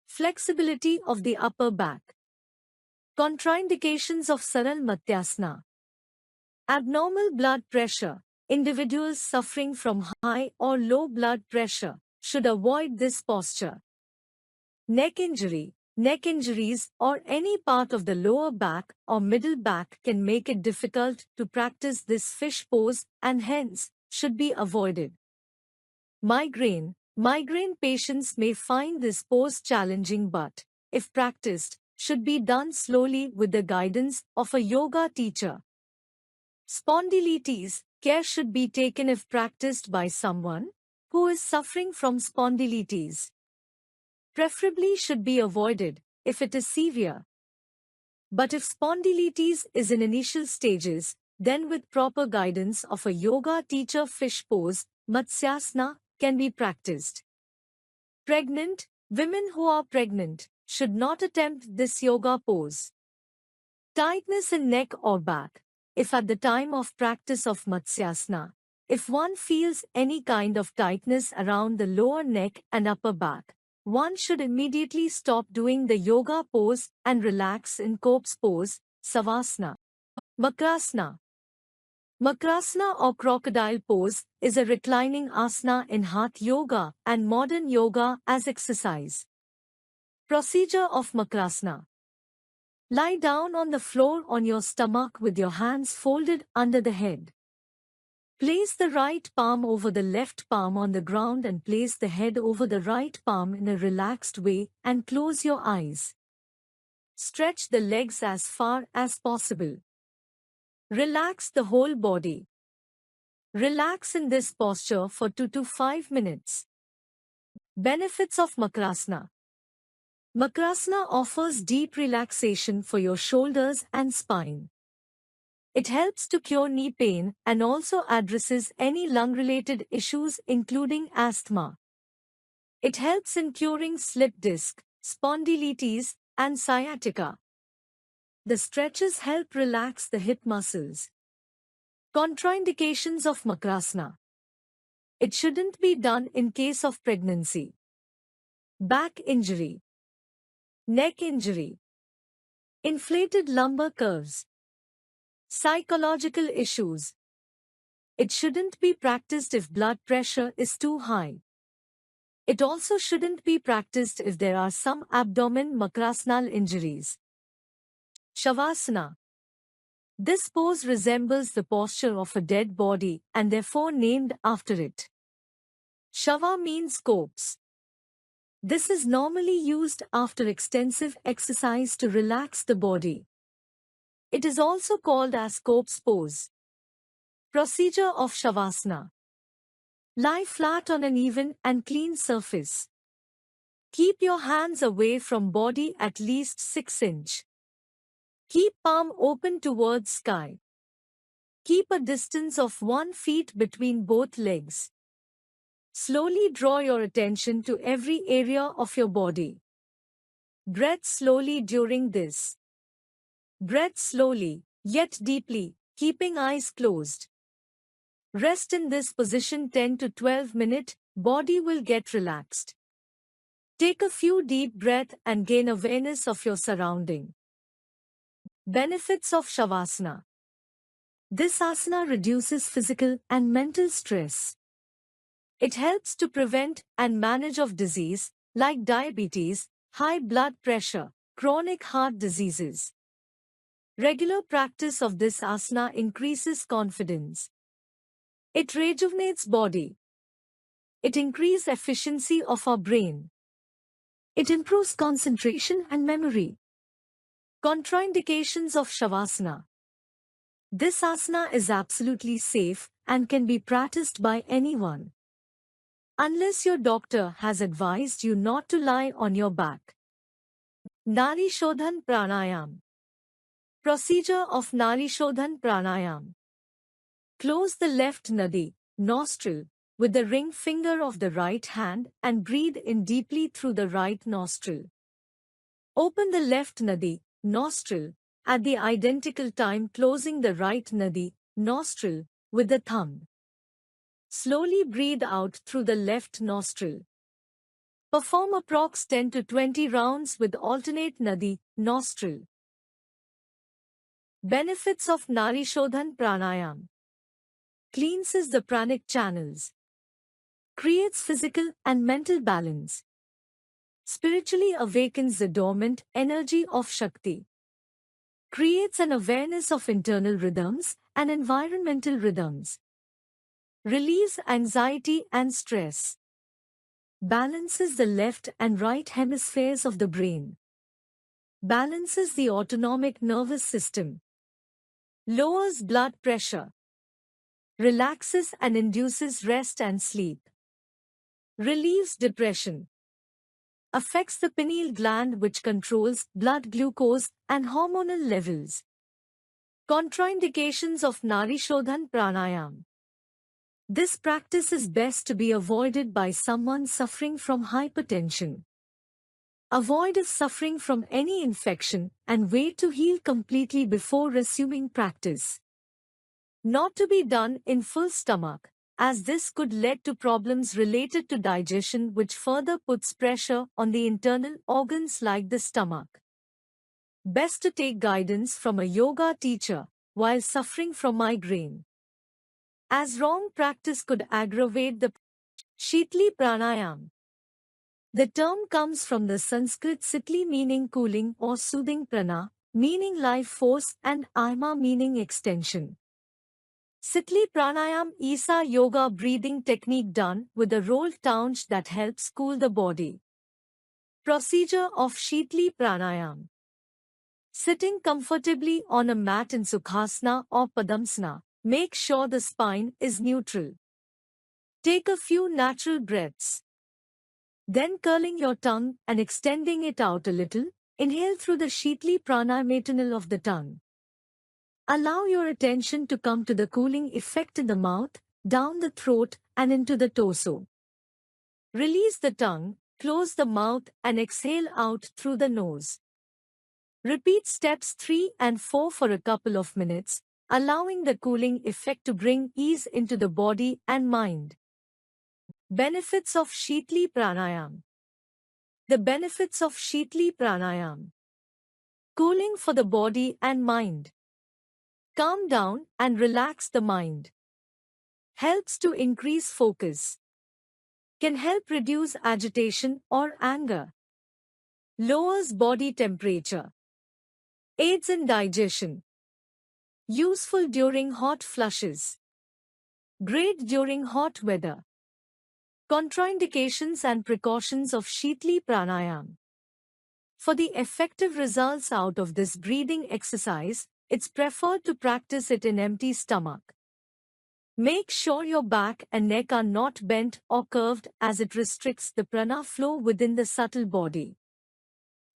Speaker 1: Flexibility of the upper back. Contraindications of Saral Matyasana. Abnormal blood pressure. Individuals suffering from high or low blood pressure should avoid this posture. Neck injury. Neck injuries or any part of the lower back or middle back can make it difficult to practice this fish pose and hence should be avoided. Migraine. Migraine patients may find this pose challenging but, if practiced, should be done slowly with the guidance of a yoga teacher. Spondylitis. Care should be taken if practiced by someone who is suffering from spondylitis. Preferably should be avoided if it is severe. But if spondylitis is in initial stages, then with proper guidance of a yoga teacher fish pose, Matsyasana, can be practiced. Pregnant, Women who are pregnant should not attempt this yoga pose. Tightness in neck or back. If at the time of practice of Matsyasana, if one feels any kind of tightness around the lower neck and upper back, one should immediately stop doing the yoga pose and relax in corpse pose, Savasana. Makrasana. Makrasana or crocodile pose is a reclining asana in Hatha yoga and modern yoga as exercise. Procedure of Makrasana. Lie down on the floor on your stomach with your hands folded under the head. Place the right palm over the left palm on the ground and place the head over the right palm in a relaxed way and close your eyes. Stretch the legs as far as possible. Relax the whole body. Relax in this posture for 2 to 5 minutes. Benefits of Makrasana. Makrasana offers deep relaxation for your shoulders and spine. It helps to cure knee pain and also addresses any lung-related issues including asthma. It helps in curing slip disc, spondylitis, and sciatica. The stretches help relax the hip muscles. Contraindications of Makrasana. It shouldn't be done in case of pregnancy, back injury, neck injury, inflated lumbar curves, psychological issues. It shouldn't be practiced if blood pressure is too high. It also shouldn't be practiced if there are some abdomen makrasanal injuries. Shavasana. This pose resembles the posture of a dead body and therefore named after it. Shava means corpse. This is normally used after extensive exercise to relax the body. It is also called as corpse pose. Procedure of Shavasana. Lie flat on an even and clean surface. Keep your hands away from body at least 6 inch. Keep palm open towards sky. Keep a distance of 1 feet between both legs. Slowly draw your attention to every area of your body. Breathe slowly during this. Breathe slowly, yet deeply, keeping eyes closed. Rest in this position 10 to 12 minutes, body will get relaxed. Take a few deep breaths and gain awareness of your surrounding. Benefits of Shavasana. This asana reduces physical and mental stress. It helps to prevent and manage of disease like diabetes, high blood pressure, chronic heart diseases. Regular practice of this asana increases confidence. It rejuvenates body. It increases efficiency of our brain. It improves concentration and memory. Contraindications of Shavasana. This asana is absolutely safe and can be practiced by anyone, unless your doctor has advised you not to lie on your back. Nari Shodhan Pranayam. Procedure of Nari Shodhan Pranayam. Close the left nadi, nostril, with the ring finger of the right hand and breathe in deeply through the right nostril. Open the left nadi, nostril, at the identical time closing the right nadi, nostril, with the thumb. Slowly breathe out through the left nostril. Perform approx 10 to 20 rounds with alternate nadi, nostril. Benefits of Nari Shodhan Pranayam. Cleanses the pranic channels. Creates physical and mental balance. Spiritually awakens the dormant energy of Shakti. Creates an awareness of internal rhythms and environmental rhythms. Relieves anxiety and stress. Balances the left and right hemispheres of the brain. Balances the autonomic nervous system. Lowers blood pressure. Relaxes and induces rest and sleep. Relieves depression. Affects the pineal gland which controls blood glucose and hormonal levels. Contraindications of Nari Shodhan Pranayam. This practice is best to be avoided by someone suffering from hypertension. Avoid suffering from any infection and wait to heal completely before resuming practice. Not to be done in full stomach, as this could lead to problems related to digestion which further puts pressure on the internal organs like the stomach. Best to take guidance from a yoga teacher while suffering from migraine, as wrong practice could aggravate the Ch3 pranayam. The term comes from the Sanskrit Sitli meaning cooling or soothing, prana meaning life force, and ayama meaning extension. Sitli pranayam is a yoga breathing technique done with a rolled touch that helps cool the body. Procedure of Ch3 pranayam. Sitting comfortably on a mat in Sukhasana or Padmasana, make sure the spine is neutral. Take a few natural breaths. Then curling your tongue and extending it out a little, inhale through the Ch3 pranayam tunnel of the tongue. Allow your attention to come to the cooling effect in the mouth, down the throat, and into the torso. Release the tongue, close the mouth, and exhale out through the nose. Repeat steps 3 and 4 for a couple of minutes, allowing the cooling effect to bring ease into the body and mind. Benefits of Ch3 pranayam. The benefits of Ch3 pranayam. Cooling for the body and mind. Calm down and relax the mind. Helps to increase focus. Can help reduce agitation or anger. Lowers body temperature. Aids in digestion. Useful during hot flushes. Great during hot weather. Contraindications and precautions of Ch3 pranayam. For the effective results out of this breathing exercise, it's preferred to practice it in empty stomach. Make sure your back and neck are not bent or curved as it restricts the prana flow within the subtle body.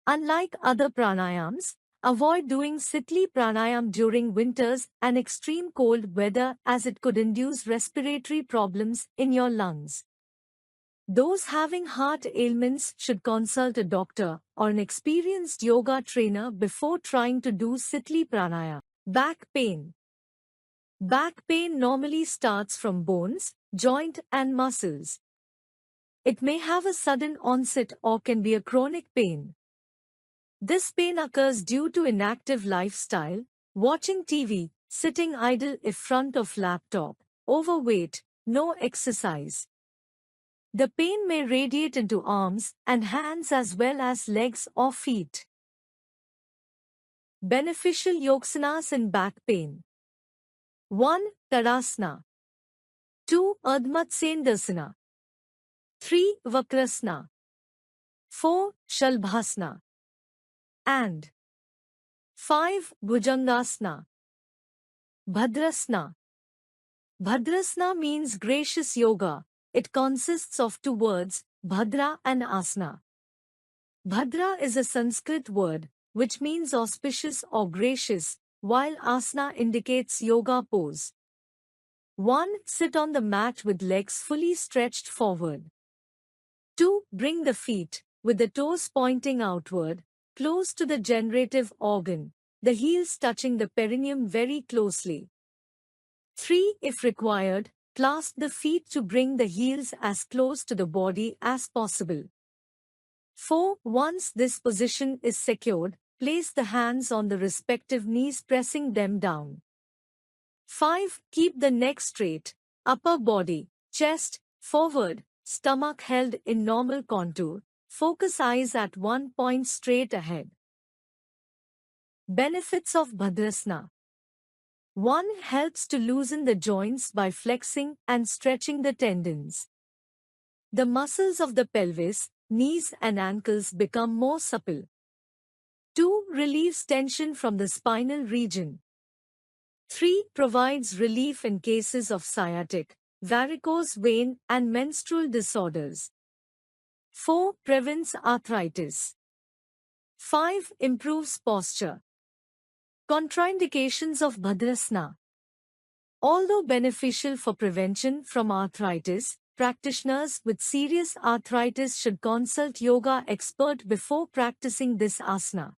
Speaker 1: Unlike other pranayams, avoid doing Ch3 pranayam during winters and extreme cold weather as it could induce respiratory problems in your lungs. Those having heart ailments should consult a doctor or an experienced yoga trainer before trying to do Ch3 pranayam. Back pain. Back pain normally starts from bones, joint and muscles. It may have a sudden onset or can be a chronic pain. This pain occurs due to inactive lifestyle, watching TV, sitting idle in front of laptop, overweight, no exercise. The pain may radiate into arms and hands as well as legs or feet. Beneficial yogasanas in back pain. 1. Tadasana. 2. Ardhmatsendasana. 3. Vakrasana. 4. Shalbhasana. And 5. Bhujangasana. Bhadrasana. Bhadrasana means gracious yoga. It consists of 2 words, Bhadra and Asana. Bhadra is a Sanskrit word, which means auspicious or gracious, while Asana indicates yoga pose. 1. Sit on the mat with legs fully stretched forward. 2. Bring the feet, with the toes pointing outward, close to the generative organ, the heels touching the perineum very closely. 3. If required, clasp the feet to bring the heels as close to the body as possible. 4. Once this position is secured, place the hands on the respective knees pressing them down. 5. Keep the neck straight, upper body, chest, forward, stomach held in normal contour, focus eyes at one point straight ahead. Benefits of Bhadrasana. 1. Helps to loosen the joints by flexing and stretching the tendons. The muscles of the pelvis, knees and ankles become more supple. 2. Relieves tension from the spinal region. 3. Provides relief in cases of sciatic, varicose vein and menstrual disorders. 4. Prevents arthritis. 5. Improves posture. Contraindications of Bhadrasana. Although beneficial for prevention from arthritis, practitioners with serious arthritis should consult yoga expert before practicing this asana.